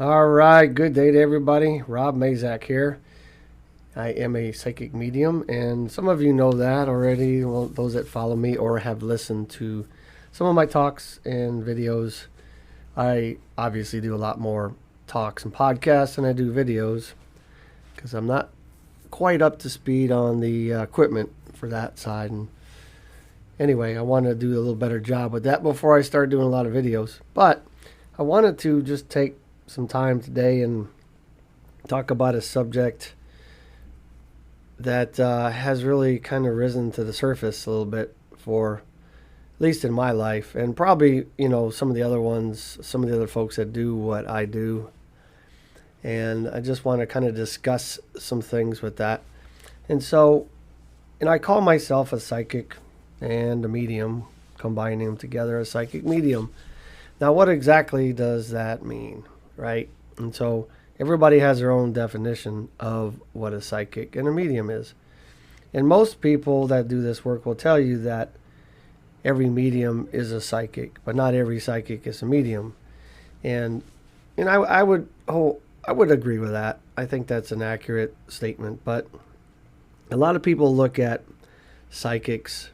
All right, good day to everybody. Rob Mazak here. I am a psychic medium, and some of you know that already. Well, those that follow me or have listened to some of my talks and videos. I obviously do a lot more talks and podcasts than I do videos because I'm not quite up to speed on the equipment for that side. And anyway, I want to do a little better job with that before I start doing a lot of videos. But I wanted to just take some time today and talk about a subject that has really kind of risen to the surface a little bit for at least in my life, and probably some of the other ones, some of the other folks that do what I do. And I just want to kind of discuss some things with that. And so, I call myself a psychic and a medium, combining them together, a psychic medium. Now, what exactly does that mean, right? And so everybody has their own definition of what a psychic and a medium is. And most people that do this work will tell you that every medium is a psychic, but not every psychic is a medium. And I would agree with that. I think that's an accurate statement. But a lot of people look at psychics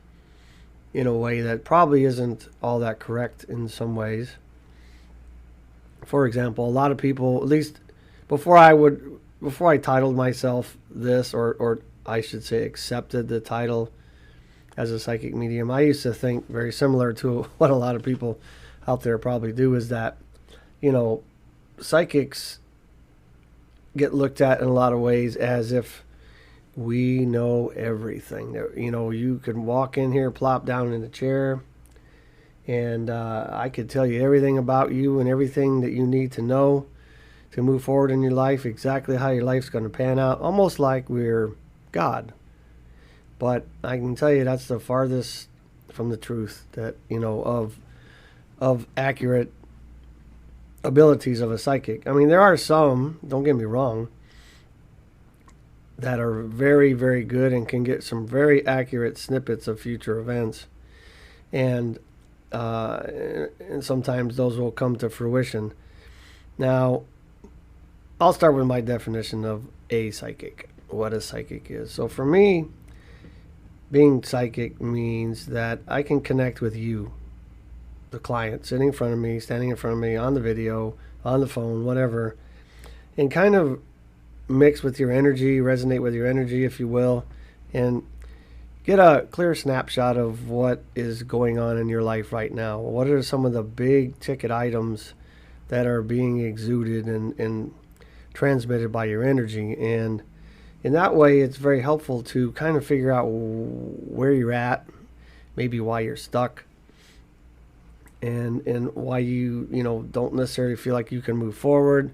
in a way that probably isn't all that correct in some ways. For example, a lot of people, at least before I titled myself this, or I should say accepted the title as a psychic medium, I used to think very similar to what a lot of people out there probably do, is that, psychics get looked at in a lot of ways as if we know everything. You can walk in here, plop down in a chair, and I could tell you everything about you and everything that you need to know to move forward in your life, exactly how your life's going to pan out, almost like we're God. But I can tell you that's the farthest from the truth, that, of accurate abilities of a psychic. I mean, there are some, don't get me wrong, that are very, very good and can get some very accurate snippets of future events. And sometimes those will come to fruition. Now, I'll start with my definition of a psychic, what a psychic is. So for me, being psychic means that I can connect with you, the client, sitting in front of me, standing in front of me, on the video, on the phone, whatever, and kind of mix with your energy, resonate with your energy, if you will, and get a clear snapshot of what is going on in your life right now. What are some of the big ticket items that are being exuded and transmitted by your energy? And in that way, it's very helpful to kind of figure out where you're at, maybe why you're stuck, and why you don't necessarily feel like you can move forward.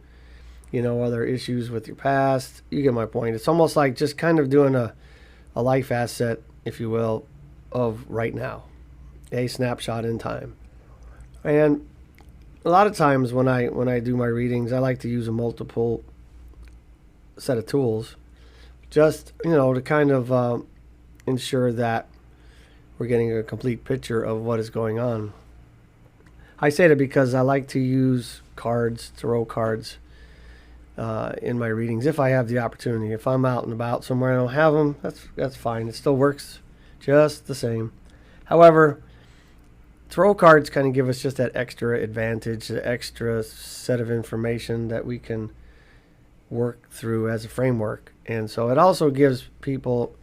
Other issues with your past. You get my point. It's almost like just kind of doing a life asset, if you will, of right now, a snapshot in time. And a lot of times when I do my readings, I like to use a multiple set of tools, just to kind of ensure that we're getting a complete picture of what is going on. I say that because I like to use cards, tarot cards, in my readings if I have the opportunity. If I'm out and about somewhere and I don't have them, that's fine. It still works just the same. However, tarot cards kind of give us just that extra advantage, the extra set of information that we can work through as a framework. And so it also gives people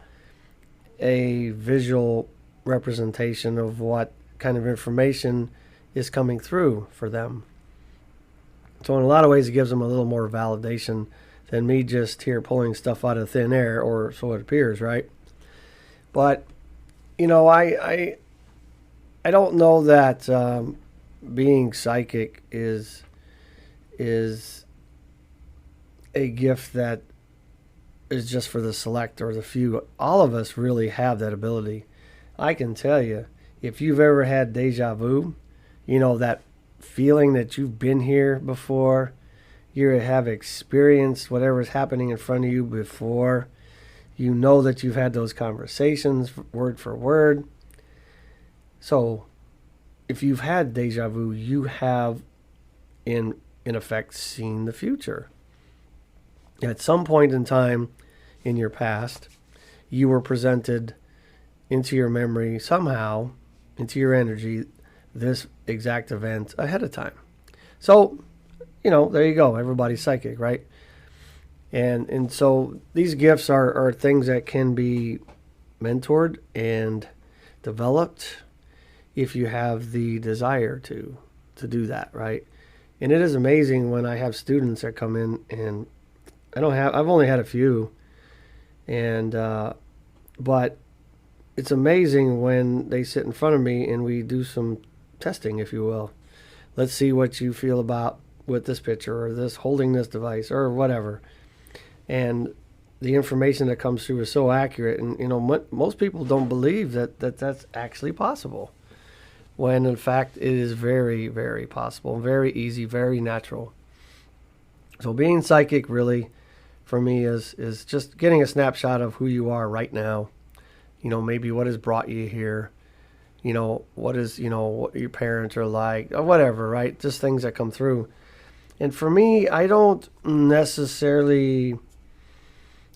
a visual representation of what kind of information is coming through for them. So in a lot of ways, it gives them a little more validation than me just here pulling stuff out of thin air, or so it appears, right? But, I don't know that being psychic is a gift that is just for the select or the few. All of us really have that ability. I can tell you, if you've ever had deja vu, that feeling that you've been here before, you have experienced whatever's happening in front of you before, that you've had those conversations word for word. So if you've had deja vu, you have in in effect, seeing the future. At some point in time in your past, you were presented into your memory somehow, into your energy, this exact event ahead of time. So, there you go. Everybody's psychic, right? And so these gifts are things that can be mentored and developed if you have the desire to do that, right? And it is amazing when I have students that come in, and I've only had a few, and but it's amazing when they sit in front of me and we do some testing, if you will. Let's see what you feel about with this picture or this holding this device or whatever. And the information that comes through is so accurate, and most people don't believe that that's actually possible, when in fact it is very, very possible, very easy, very natural. So being psychic really, for me, is just getting a snapshot of who you are right now. Maybe what has brought you here. What is, what your parents are like, or whatever, right? Just things that come through. And for me, I don't necessarily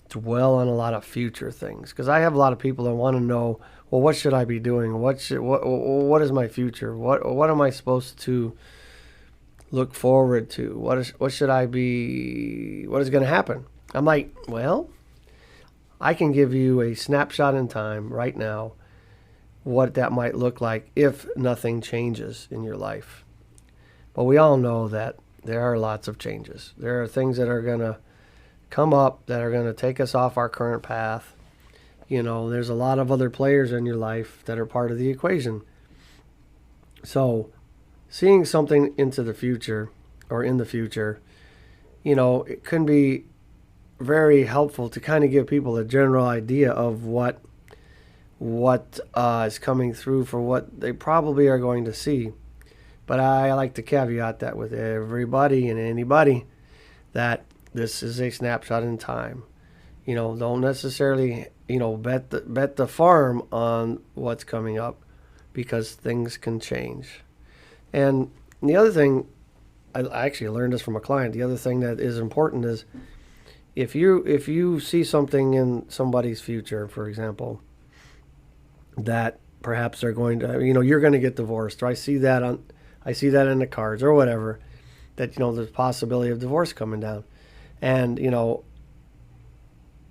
dwell on a lot of future things, because I have a lot of people that want to know, well, what should I be doing? What is my future? What am I supposed to look forward to? What should I be? What is going to happen? I'm like, well, I can give you a snapshot in time right now, what that might look like if nothing changes in your life. But we all know that there are lots of changes. There are things that are going to come up that are going to take us off our current path. There's a lot of other players in your life that are part of the equation. So seeing something into the future or in the future, it can be very helpful to kind of give people a general idea of what is coming through for what they probably are going to see. But I like to caveat that with everybody and anybody that this is a snapshot in time. Don't necessarily, bet the farm on what's coming up, because things can change. And the other thing, I actually learned this from a client. The other thing that is important is if you see something in somebody's future, for example, that perhaps they're going to, you're going to get divorced, or I see that in the cards or whatever, that, there's possibility of divorce coming down. And,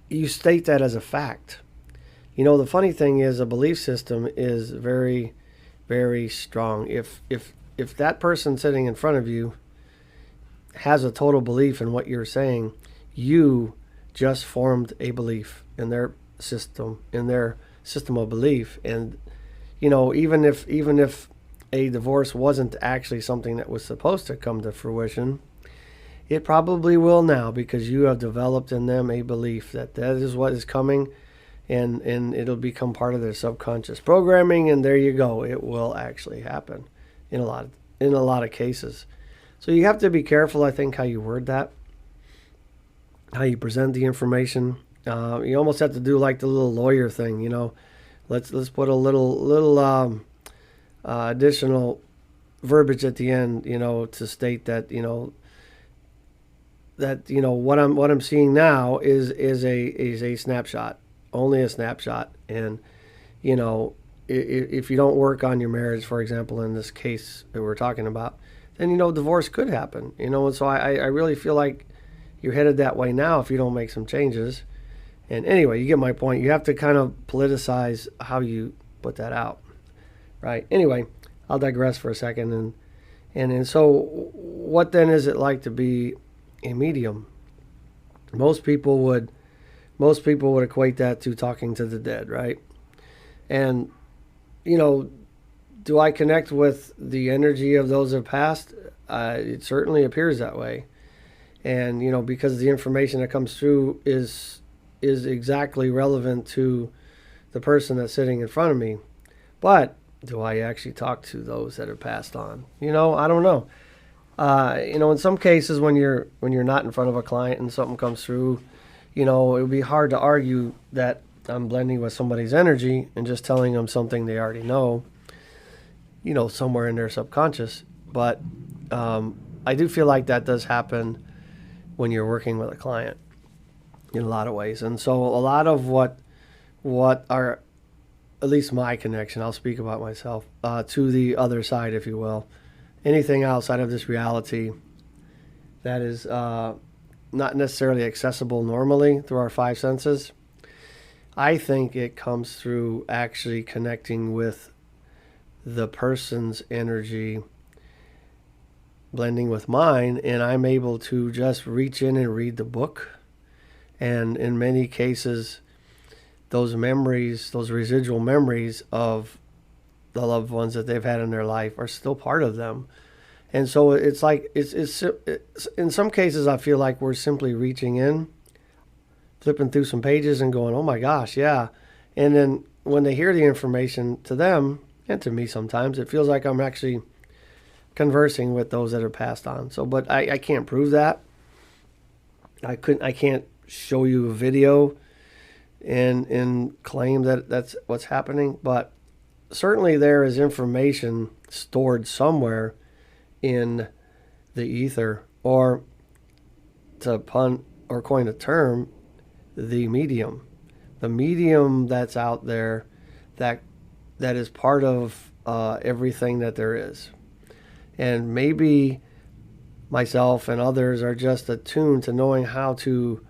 you state that as a fact. The funny thing is, a belief system is very, very strong. If that person sitting in front of you has a total belief in what you're saying, you just formed a belief in their system of belief. And, even if a divorce wasn't actually something that was supposed to come to fruition, it probably will now, because you have developed in them a belief that is what is coming, and it'll become part of their subconscious programming, and there you go. It will actually happen in a lot of cases. So you have to be careful, I think, how you word that, how you present the information. You almost have to do like the little lawyer thing, Let's put a little additional verbiage at the end, to state that, what I'm seeing now is a snapshot, only a snapshot. And if you don't work on your marriage, for example, in this case that we're talking about, then divorce could happen. And so I really feel like you're headed that way now if you don't make some changes. And anyway, you get my point. You have to kind of politicize how you put that out, right? Anyway, I'll digress for a second. And so what then is it like to be a medium? Most people would equate that to talking to the dead, right? And do I connect with the energy of those who have passed? It certainly appears that way. And because the information that comes through is exactly relevant to the person that's sitting in front of me. But do I actually talk to those that have passed on? I don't know. In some cases, when you're not in front of a client and something comes through, it would be hard to argue that I'm blending with somebody's energy and just telling them something they already know, somewhere in their subconscious. But I do feel like that does happen when you're working with a client in a lot of ways. And so a lot of what are, at least my connection, I'll speak about myself, to the other side, if you will, anything outside of this reality that is not necessarily accessible normally through our five senses, I think it comes through actually connecting with the person's energy, blending with mine, and I'm able to just reach in and read the book. And in many cases, those memories, those residual memories of the loved ones that they've had in their life are still part of them. And so it's like, it's in some cases, I feel like we're simply reaching in, flipping through some pages and going, oh my gosh, yeah. And then when they hear the information, to them, and to me sometimes, it feels like I'm actually conversing with those that are passed on. So, but I can't prove that. I can't show you a video and claim that that's what's happening. But certainly there is information stored somewhere in the ether, or to pun or coin a term, the medium that's out there that is part of everything that there is. And maybe myself and others are just attuned to knowing how to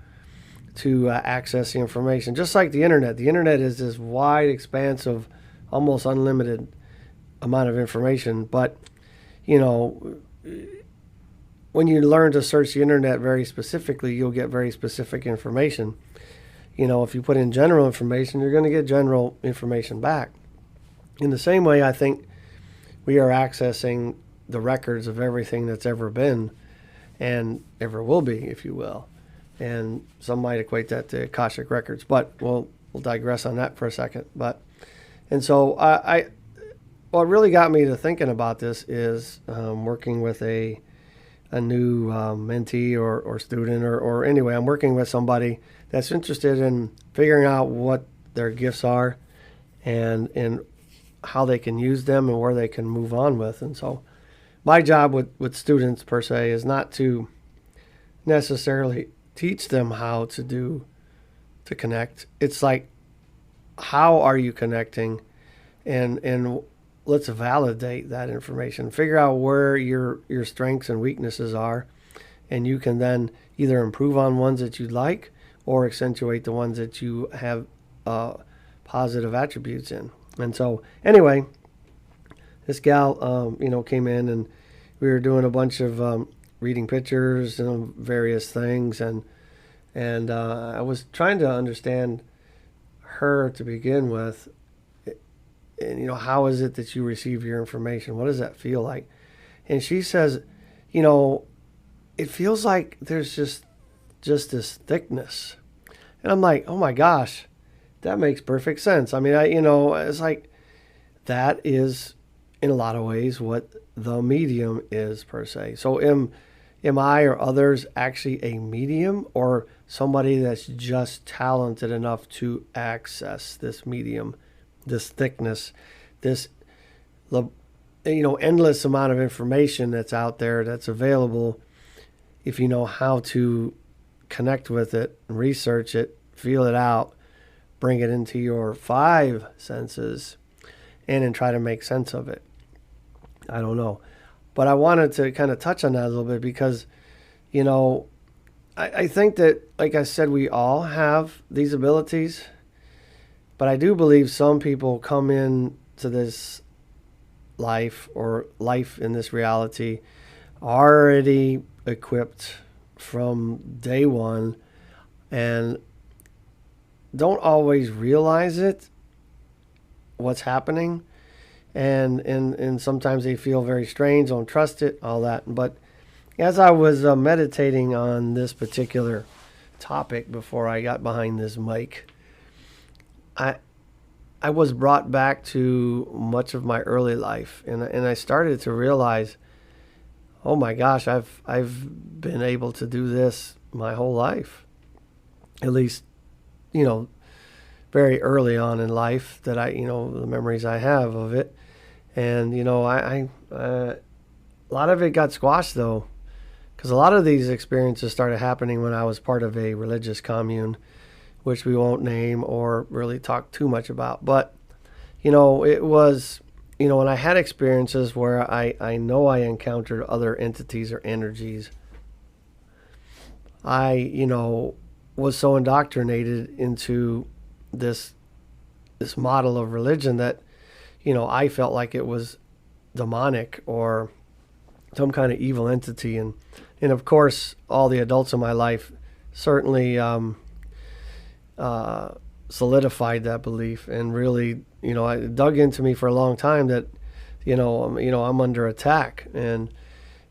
access the information. Just like the internet. The internet is this wide expanse of almost unlimited amount of information. But, you know, when you learn to search the internet very specifically, you'll get very specific information. You know, if you put in general information, you're going to get general information back. In the same way, I think we are accessing the records of everything that's ever been and ever will be, if you will. And some might equate that to Akashic records, but we'll digress on that for a second. And so what really got me to thinking about this is working with a new mentee or student, or anyway, I'm working with somebody that's interested in figuring out what their gifts are and how they can use them and where they can move on with. And so my job with students per se is not to necessarily teach them how to connect. It's like, how are you connecting? And let's validate that information. Figure out where your strengths and weaknesses are, and you can then either improve on ones that you'd like or accentuate the ones that you have positive attributes in. And so anyway, this gal, came in, and we were doing a bunch of reading pictures and various things, and I was trying to understand her to begin with. And, how is it that you receive your information? What does that feel like? And she says, it feels like there's just this thickness. And I'm like, oh my gosh, that makes perfect sense. I mean, it's like, that is in a lot of ways what the medium is per se. So am I or others actually a medium, or somebody that's just talented enough to access this medium, this thickness, this endless amount of information that's out there, that's available, if you know how to connect with it, research it, feel it out, bring it into your five senses, and then try to make sense of it. I don't know. But I wanted to kind of touch on that a little bit because, I think that, like I said, we all have these abilities. But I do believe some people come in to this life, or life in this reality, already equipped from day one, and don't always realize what's happening. And sometimes they feel very strange, don't trust it, all that. But as I was meditating on this particular topic before I got behind this mic, I was brought back to much of my early life, and I started to realize, oh my gosh, I've been able to do this my whole life, at least, very early on in life, that the memories I have of it, and a lot of it got squashed though, because a lot of these experiences started happening when I was part of a religious commune, which we won't name or really talk too much about. But, it was, when I had experiences where I know I encountered other entities or energies, I, was so indoctrinated into this model of religion that, I felt like it was demonic or some kind of evil entity. And of course, all the adults in my life certainly solidified that belief and really, it dug into me for a long time that, I'm under attack. And,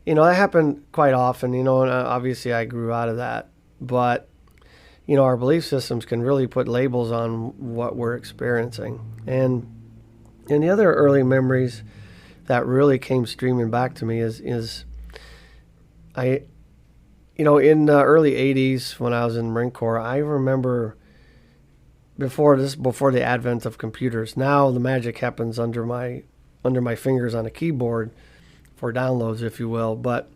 that happened quite often, and obviously I grew out of that. But, our belief systems can really put labels on what we're experiencing. And the other early memories that really came streaming back to me is I, in the early 80s when I was in the Marine Corps, I remember before the advent of computers. Now the magic happens under my fingers on a keyboard for downloads, if you will. But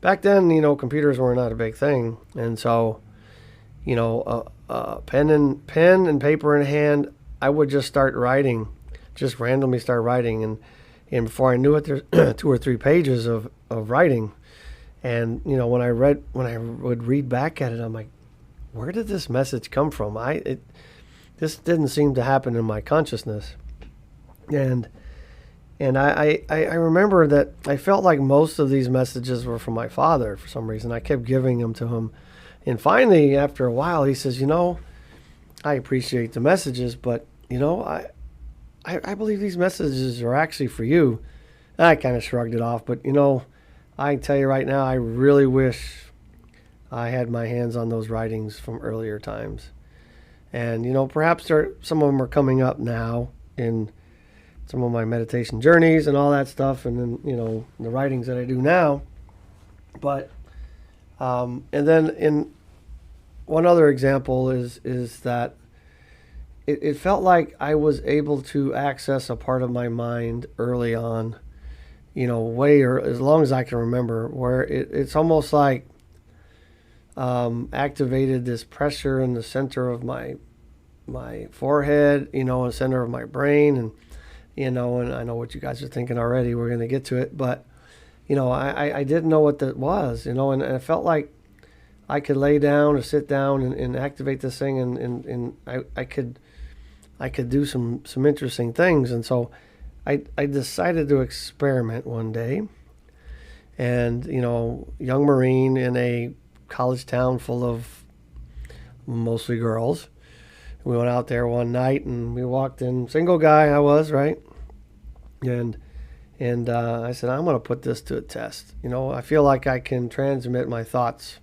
back then, computers were not a big thing. And so, pen and paper in hand, I would just start writing, just randomly start writing. And before I knew it, there's 2 or 3 pages of writing. And, when I would read back at it, I'm like, where did this message come from? This didn't seem to happen in my consciousness. And I remember that I felt like most of these messages were from my father for some reason. I kept giving them to him. And finally, after a while, he says, I appreciate the messages, but, I believe these messages are actually for you. And I kind of shrugged it off. But, I tell you right now, I really wish I had my hands on those writings from earlier times. And, perhaps some of them are coming up now in some of my meditation journeys and all that stuff, and then, the writings that I do now. But, and then in one other example is that it felt like I was able to access a part of my mind early on, as long as I can remember, where it's almost like activated this pressure in the center of my forehead, in the center of my brain. And, and I know what you guys are thinking already. We're going to get to it. But, I didn't know what that was, and I felt like I could lay down or sit down and activate this thing. And I could do some interesting things. And so I decided to experiment one day. And, young Marine in a college town full of mostly girls. We went out there one night and we walked in. Single guy I was, right? And I said, I'm going to put this to a test. I feel like I can transmit my thoughts.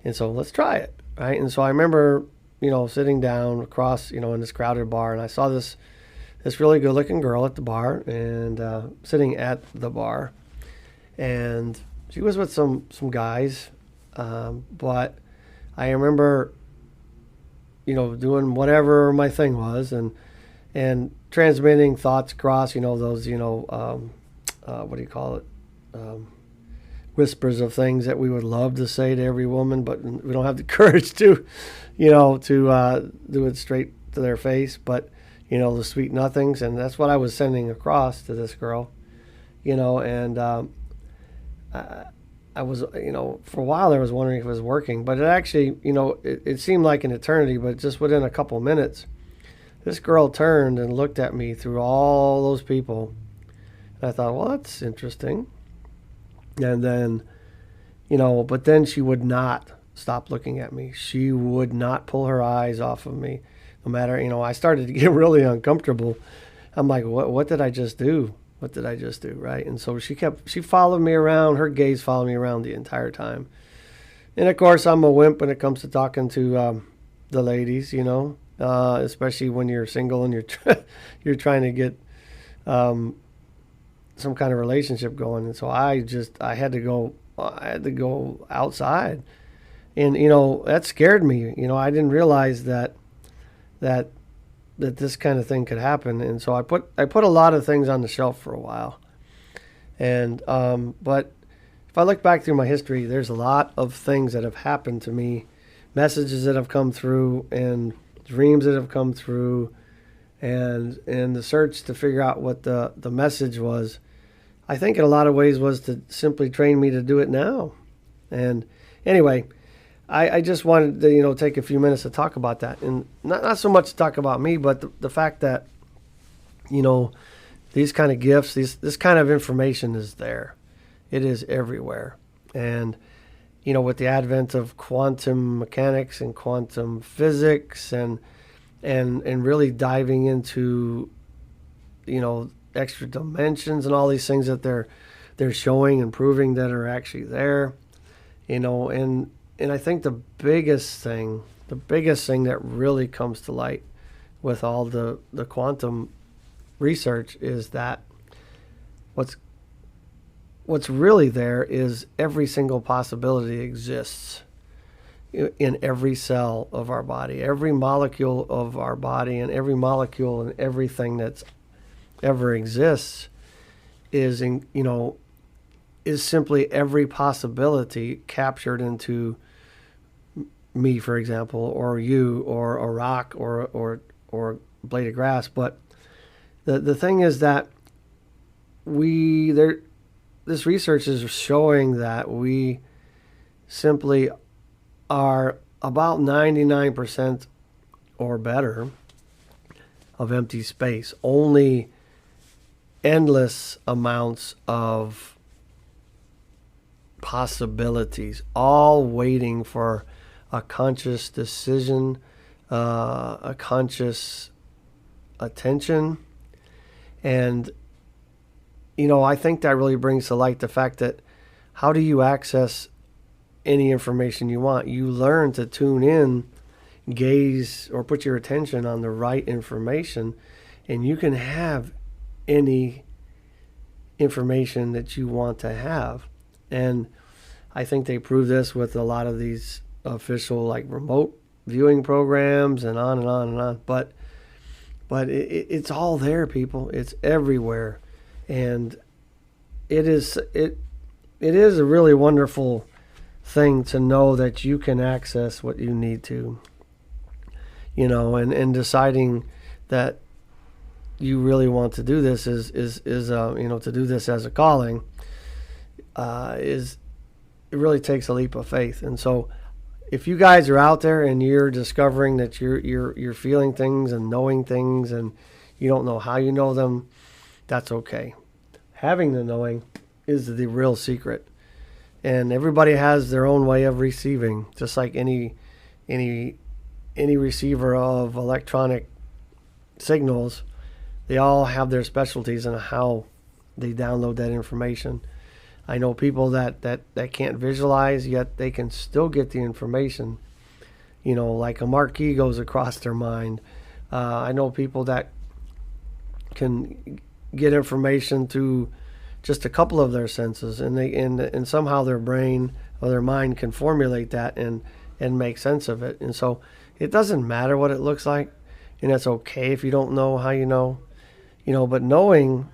And so let's try it, right? And so I remember, sitting down across, in this crowded bar, and I saw this really good-looking girl at the bar and sitting at the bar. And she was with some guys, but I remember, doing whatever my thing was and transmitting thoughts across, those, what do you call it? Whispers of things that we would love to say to every woman, but we don't have the courage to, to do it straight to their face. But, the sweet nothings. And that's what I was sending across to this girl, and I was, for a while I was wondering if it was working, but it actually, it seemed like an eternity, but just within a couple minutes, this girl turned and looked at me through all those people. And I thought, well, that's interesting. And then, but then she would not stop looking at me. She would not pull her eyes off of me. No matter, I started to get really uncomfortable. I'm like, what did I just do? What did I just do, right? And so she followed me around. Her gaze followed me around the entire time. And, of course, I'm a wimp when it comes to talking to the ladies, especially when you're single and you're trying to get some kind of relationship going. And so I had to go outside. And, that scared me. I didn't realize that this kind of thing could happen. And so I put a lot of things on the shelf for a while. And but if I look back through my history, there's a lot of things that have happened to me, messages that have come through, and dreams that have come through, and the search to figure out what the message was, I think in a lot of ways was to simply train me to do it now. And anyway, I just wanted to, take a few minutes to talk about that. And not so much to talk about me, but the fact that, these kind of gifts, this kind of information is there. It is everywhere. And, with the advent of quantum mechanics and quantum physics and really diving into, extra dimensions and all these things that they're showing and proving that are actually there, and I think the biggest thing that really comes to light with all the quantum research is that what's really there is every single possibility exists in every cell of our body, every molecule of our body, and every molecule and everything that's ever exists is simply every possibility captured into me, for example, or you, or a rock, or a blade of grass. But the thing is that this research is showing that we simply are about 99% or better of empty space. Only endless amounts of possibilities, all waiting for a conscious decision, a conscious attention. And, I think that really brings to light the fact that how do you access any information you want? You learn to tune in, gaze, or put your attention on the right information, and you can have any information that you want to have. And I think they prove this with a lot of these official, like, remote viewing programs and on and on and on. But it's all there, people. It's everywhere. And it is a really wonderful thing to know that you can access what you need to, and deciding that you really want to do this is to do this as a calling, it really takes a leap of faith. And so if you guys are out there and you're discovering that you're feeling things and knowing things and you don't know how you know them, that's okay. Having the knowing is the real secret. And everybody has their own way of receiving, just like any receiver of electronic signals. They all have their specialties in how they download that information. I know people that can't visualize, yet they can still get the information. Like a marquee goes across their mind. I know people that can get information through just a couple of their senses, and somehow their brain or their mind can formulate that and make sense of it. And so it doesn't matter what it looks like, and it's okay if you don't know how you know, but knowing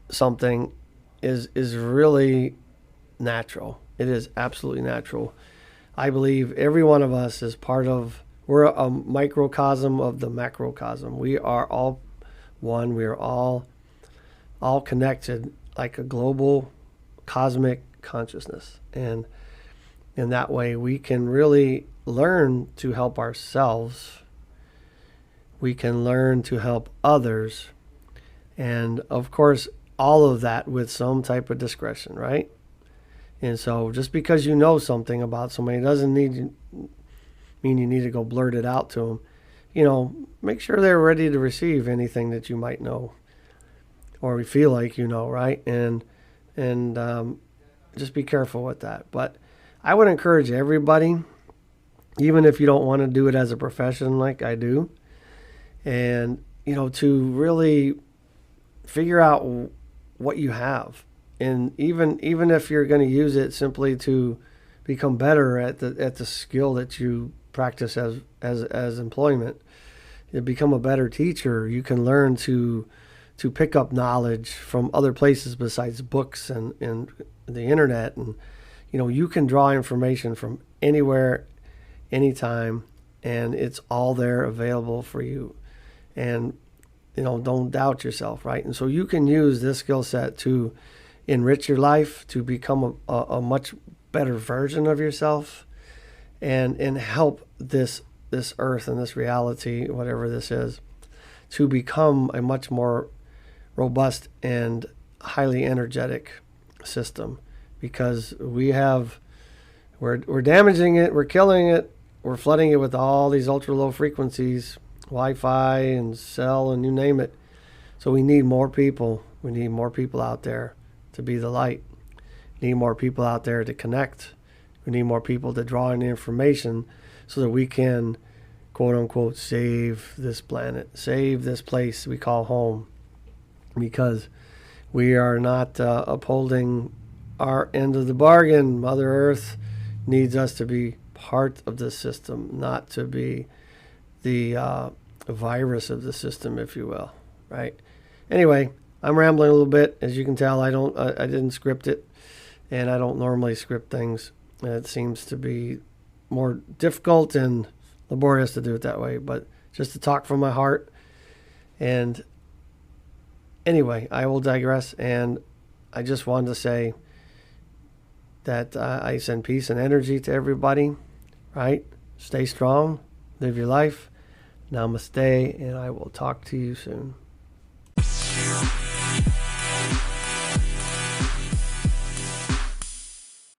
something is really natural. It is absolutely natural. I believe every one of us is we're a microcosm of the macrocosm. We are all one. We are all connected like a global cosmic consciousness. And in that way, we can really learn to help ourselves. We can learn to help others. And of course, all of that with some type of discretion, right? And so just because you know something about somebody doesn't mean you need to go blurt it out to them. Make sure they're ready to receive anything that you might know or feel like right? And just be careful with that. But I would encourage everybody, even if you don't want to do it as a profession like I do, and to really figure out what you have. And even if you're going to use it simply to become better at the skill that you practice as employment, you become a better teacher. You can learn to to pick up knowledge from other places besides books and the internet. And, you can draw information from anywhere, anytime, and it's all there available for you. And, don't doubt yourself, right? And so you can use this skill set to enrich your life, to become a much better version of yourself, and help this earth and this reality, whatever this is, to become a much more robust and highly energetic system. Because we're damaging it, we're killing it, we're flooding it with all these ultra low frequencies, Wi-Fi and cell and you name it. So we need more people. We need more people out there to be the light. We need more people out there to connect. We need more people to draw in the information so that we can, quote unquote, save this planet, save this place we call home. Because we are not upholding our end of the bargain. Mother Earth needs us to be part of the system, not to be the virus of the system, if you will, right? Anyway, I'm rambling a little bit. As you can tell, I didn't script it, and I don't normally script things. It seems to be more difficult and laborious to do it that way, but just to talk from my heart. And anyway, I will digress, and I just wanted to say that I send peace and energy to everybody, right? Stay strong, live your life. Namaste, and I will talk to you soon.